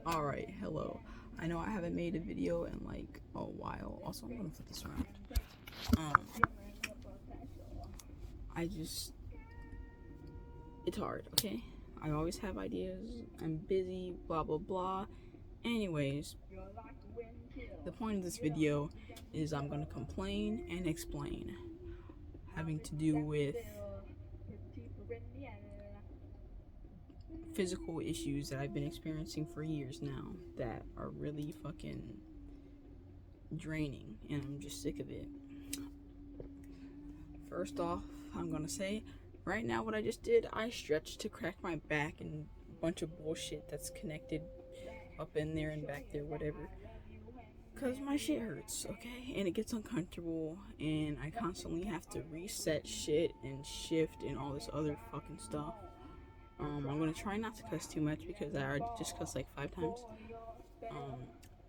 Alright, hello. I know I haven't made a video in like a while. Also, I'm gonna flip this around. I just, it's hard, okay? I always have ideas. I'm busy, blah blah blah. Anyways, the point of this video is I'm gonna complain and explain, having to do with physical issues that I've been experiencing for years now that are really fucking draining, and I'm just sick of it. First off, I'm gonna say, right now what I just did, I stretched to crack my back and a bunch of bullshit that's connected up in there and back there, whatever. Cause my shit hurts, okay? And it gets uncomfortable, and I constantly have to reset shit and shift and all this other fucking stuff. I'm gonna try not to cuss too much because I already just cussed like 5 times.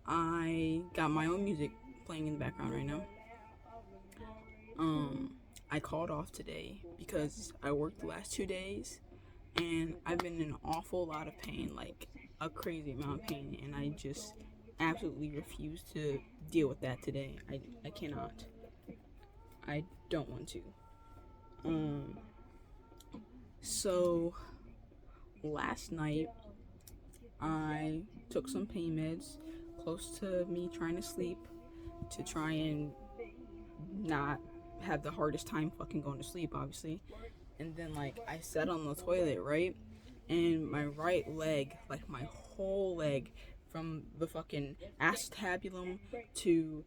I got my own music playing in the background right now. I called off today because I worked the last 2 days and I've been in an awful lot of pain, like a crazy amount of pain, and I just absolutely refuse to deal with that today. I cannot. I don't want to. So last night I took some pain meds close to me trying to sleep to try and not have the hardest time fucking going to sleep, obviously. And then like I sat on the toilet, right? And my right leg, like my whole leg, from the fucking acetabulum to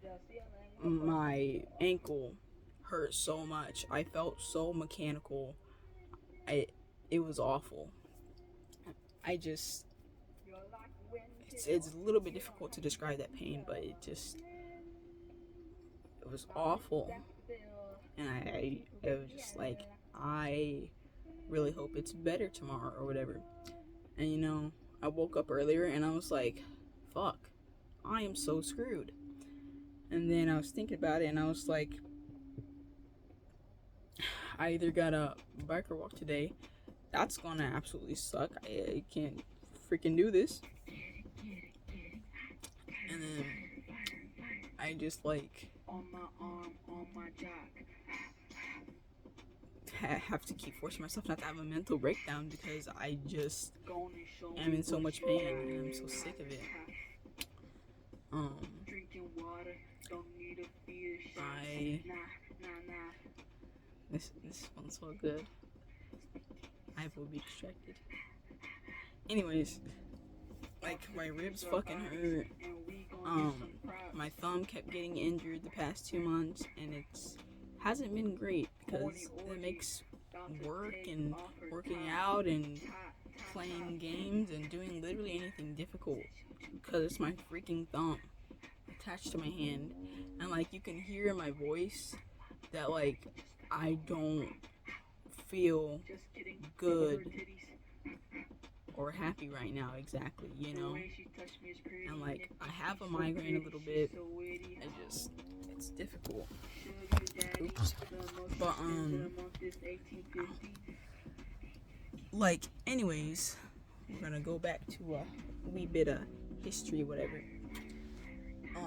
my ankle, hurt so much. I felt so mechanical. It was awful. It's a little bit difficult to describe that pain, but it was awful. And I was just like, I really hope it's better tomorrow or whatever. And you know, I woke up earlier and I was like, fuck, I am so screwed. And then I was thinking about it and I was like, I either gotta bike or walk today. That's gonna absolutely suck. I can't freaking do this. And then I just like on my arm, on my jack, have to keep forcing myself not to have a mental breakdown because I just am in so much pain and I'm so sick of it. This one's so good. I will be distracted. Anyways, like my ribs fucking hurt. My thumb kept getting injured the past 2 months, and it's hasn't been great because it makes work and working out and playing games and doing literally anything difficult because it's my freaking thumb attached to my hand, and like you can hear in my voice that like I don't feel good or happy right now exactly, you know. And like I have a migraine a little bit. It's difficult. Oops. But like anyways, we're gonna go back to a wee bit of history, whatever. I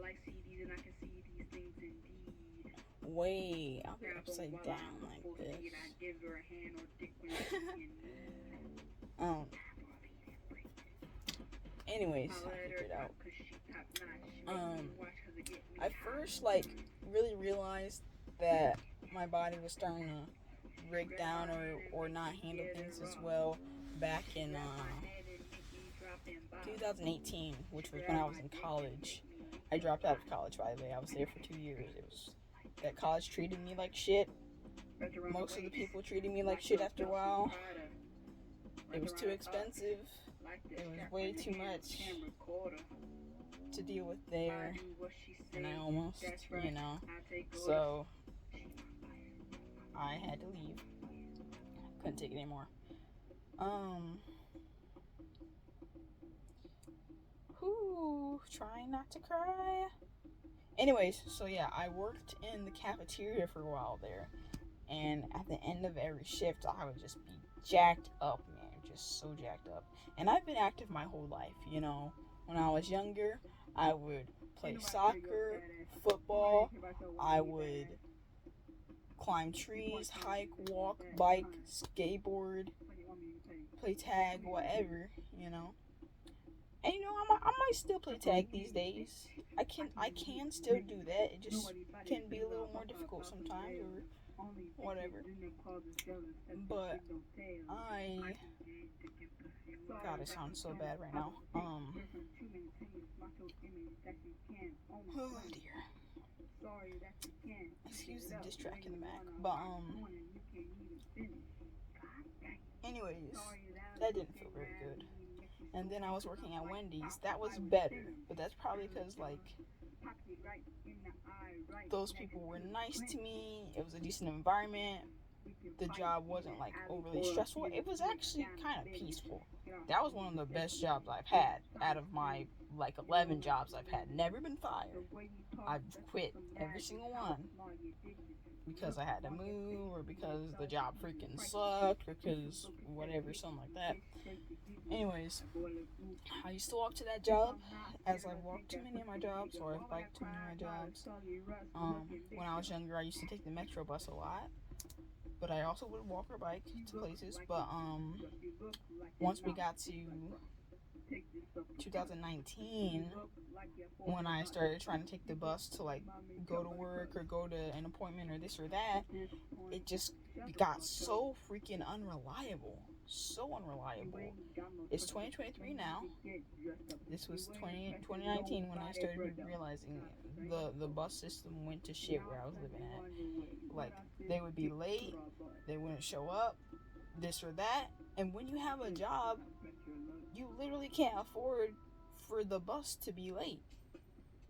like CDs and I can see these things indeed. Wait, I'll be upside down like this. Anyways, I figured it out. I first like really realized that my body was starting to break down or not handle things as well back in 2018, which was when I was in college. I dropped out of college, by the way. I was there for 2 years. It was that college treated me like shit. Most of the people treated me like shit after a while. It was too expensive. It was way too much to deal with there. And I almost, you know. So I had to leave. Couldn't take it anymore. Trying not to cry. Anyways, so yeah, I worked in the cafeteria for a while there. And at the end of every shift, I would just be jacked up, man. just so jacked up. And I've been active my whole life, you know. When I was younger, I would play soccer, football, I would climb trees, hike, walk, bike, skateboard, play tag, whatever, you know. And you know, I might still play tag these days. I can still do that. It just can be a little more difficult sometimes or whatever. But God, it sounds so bad right now. Oh dear. Excuse the diss track in the back. But anyways, that didn't feel very good. And then I was working at Wendy's. That was better, but that's probably because like those people were nice to me. It was a decent environment. The job wasn't like overly stressful. It was actually kind of peaceful. That was one of the best jobs I've had out of my like 11 jobs I've had. Never been fired. I've quit every single one because I had to move or because the job freaking sucked or because whatever, something like that. Anyways, I used to walk to that job as I've walked to many of my jobs, or I've biked to many of my jobs. When I was younger, I used to take the metro bus a lot, but I also would walk or bike to places. But once we got to 2019, when I started trying to take the bus to like go to work or go to an appointment or this or that, it just got so freaking unreliable. So unreliable. It's 2023 now. This was 2019 when I started realizing the bus system went to shit where I was living at. Like, they would be late, they wouldn't show up, this or that. And when you have a job, you literally can't afford for the bus to be late.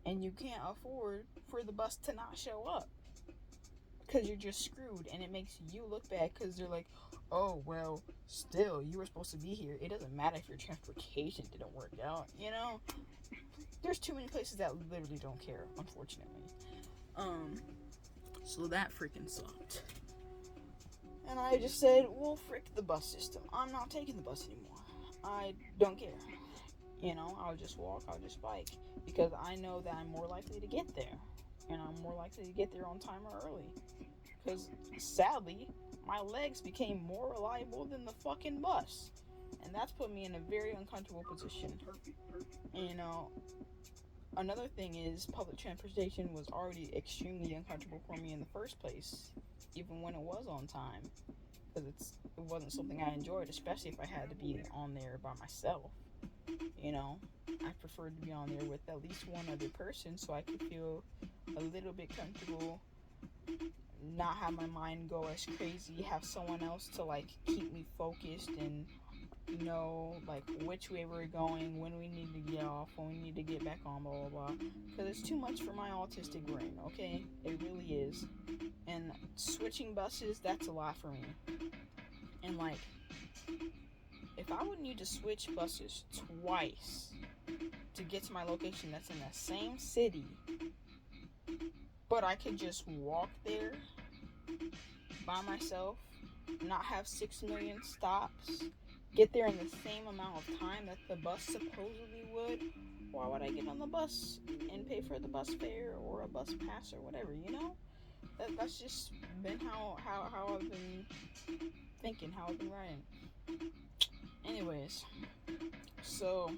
And you can't afford for the bus to not show up. Because you're just screwed, and it makes you look bad because they're like, oh, well, still, you were supposed to be here. It doesn't matter if your transportation didn't work out, you know? There's too many places that literally don't care, unfortunately. So that freaking sucked. And I just said, well, frick the bus system. I'm not taking the bus anymore. I don't care. You know, I'll just walk, I'll just bike. Because I know that I'm more likely to get there. And I'm more likely to get there on time or early. Because, sadly, my legs became more reliable than the fucking bus. And that's put me in a very uncomfortable position. And, you know, another thing is public transportation was already extremely uncomfortable for me in the first place. Even when it was on time. Because it wasn't something I enjoyed, especially if I had to be on there by myself. You know, I preferred to be on there with at least one other person so I could feel a little bit comfortable, not have my mind go as crazy, have someone else to like keep me focused and know like which way we're going, when we need to get off, when we need to get back on, blah blah blah. Because it's too much for my autistic brain, okay? It really is. And switching buses, that's a lot for me. And like, if I would need to switch buses twice to get to my location that's in the same city, but I could just walk there by myself, not have 6 million stops, get there in the same amount of time that the bus supposedly would, why would I get on the bus and pay for the bus fare or a bus pass or whatever, you know? That's just been how I've been thinking, how I've been writing. Anyways, so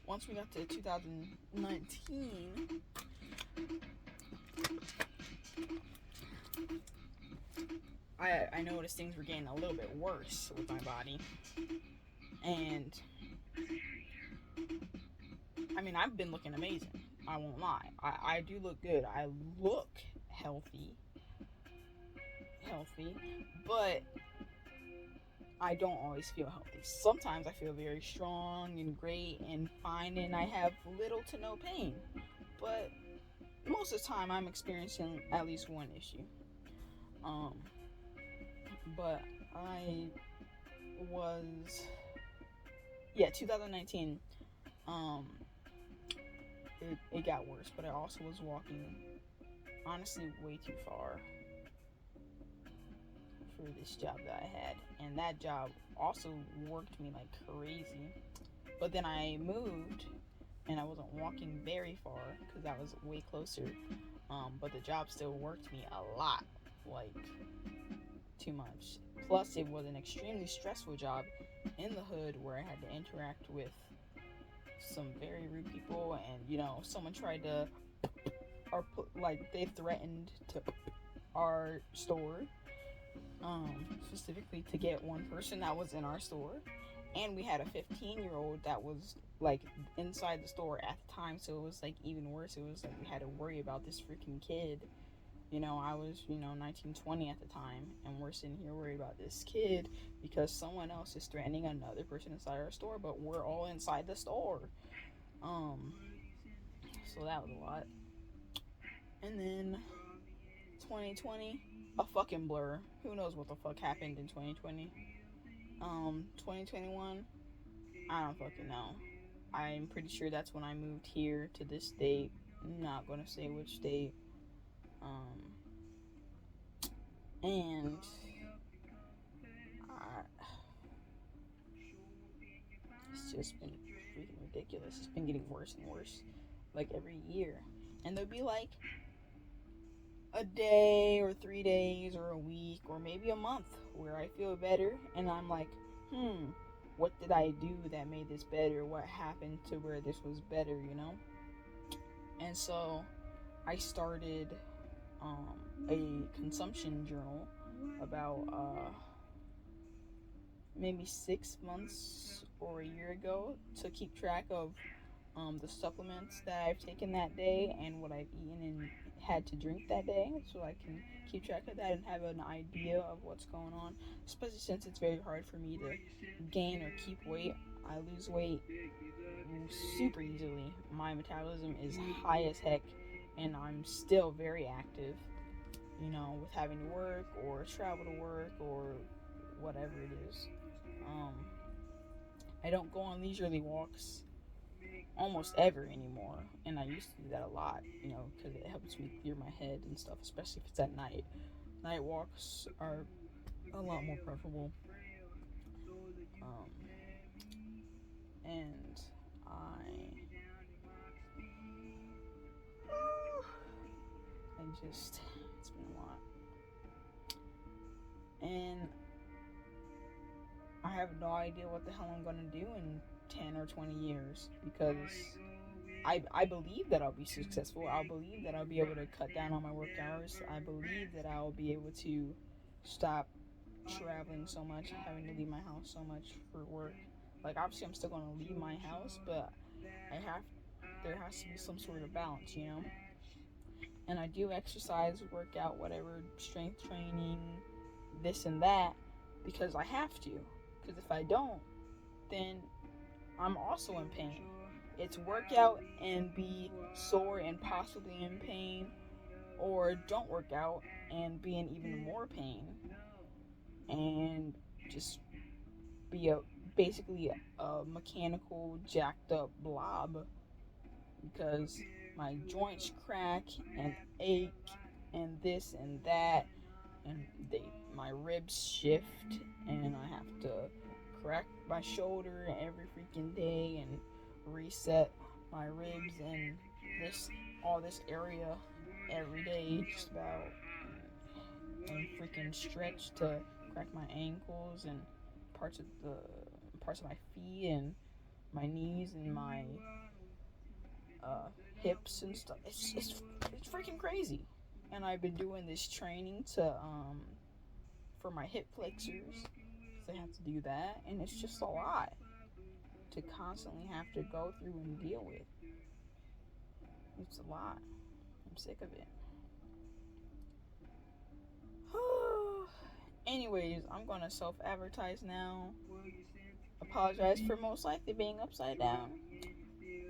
once we got to 2019, I noticed things were getting a little bit worse with my body. And I mean, I've been looking amazing. I won't lie. I do look good. I look healthy, but I don't always feel healthy. Sometimes I feel very strong and great and fine, and I have little to no pain. But most of the time, I'm experiencing at least one issue. But I was, 2019. It got worse, but I also was walking, honestly, way too far for this job that I had, and that job also worked me like crazy. But then I moved, and I wasn't walking very far because that was way closer. But the job still worked me a lot, like too much. Plus, it was an extremely stressful job in the hood where I had to interact with some very rude people, and someone tried to, or like they threatened to our store, specifically to get one person that was in our store, and we had a 15-year-old that was like inside the store at the time, so it was like even worse. It was like we had to worry about this freaking kid. I was 19, 20 at the time, and we're sitting here worried about this kid because someone else is threatening another person inside our store, but we're all inside the store. So that was a lot. And then 2020, a fucking blur. Who knows what the fuck happened in 2020? 2021, I don't fucking know. I'm pretty sure that's when I moved here to this state. I'm not gonna say which state. And it's just been freaking ridiculous. It's been getting worse and worse, like every year. And there'll be like a day or 3 days or a week or maybe a month where I feel better, and I'm like, what did I do that made this better? What happened to where this was better, And so I started a consumption journal about maybe 6 months or a year ago to keep track of the supplements that I've taken that day and what I've eaten and had to drink that day, so I can keep track of that and have an idea of what's going on, especially since it's very hard for me to gain or keep weight. I lose weight super easily. My metabolism is high as heck, and I'm still very active, with having to work or travel to work or whatever it is. I don't go on leisurely walks almost ever anymore, and I used to do that a lot, because it helps me clear my head and stuff, especially if it's at night. Night walks are a lot more preferable. And it's been a lot. And I have no idea what the hell I'm gonna do in 10 or 20 years, because I believe that I'll be successful. I believe that I'll be able to cut down on my work hours. I believe that I'll be able to stop traveling so much, having to leave my house so much for work. Like, obviously I'm still going to leave my house, but there has to be some sort of balance, And I do exercise, work out, whatever, strength training, this and that, because I have to. Because if I don't, then I'm also in pain. It's work out and be sore and possibly in pain, or don't work out and be in even more pain and just be basically a mechanical jacked up blob, because my joints crack and ache and this and that, and my ribs shift, and I have to crack my shoulder every freaking day and reset my ribs and all this area every day, just about, and freaking stretch to crack my ankles and parts of my feet and my knees and my hips and stuff. It's freaking crazy. And I've been doing this training to for my hip flexors, so I have to do that, and it's just a lot to constantly have to go through and deal with. It's a lot. I'm sick of it. Anyways, I'm gonna self-advertise now. Apologize for most likely being upside down,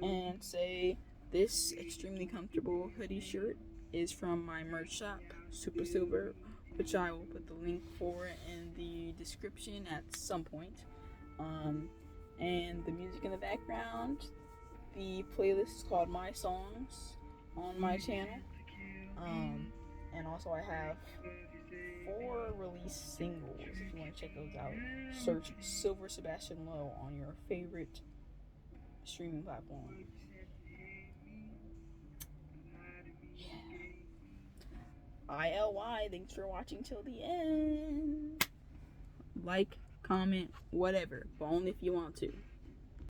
and say this extremely comfortable hoodie shirt is from my merch shop, Super Silver, which I will put the link for in the description at some point. And the music in the background, the playlist is called My Songs on my channel. And also I have 4 released singles. If you want to check those out, search Silver Sebastian Lowe on your favorite streaming platform. ILY, thanks for watching till the end. Like, comment, whatever, but only if you want to.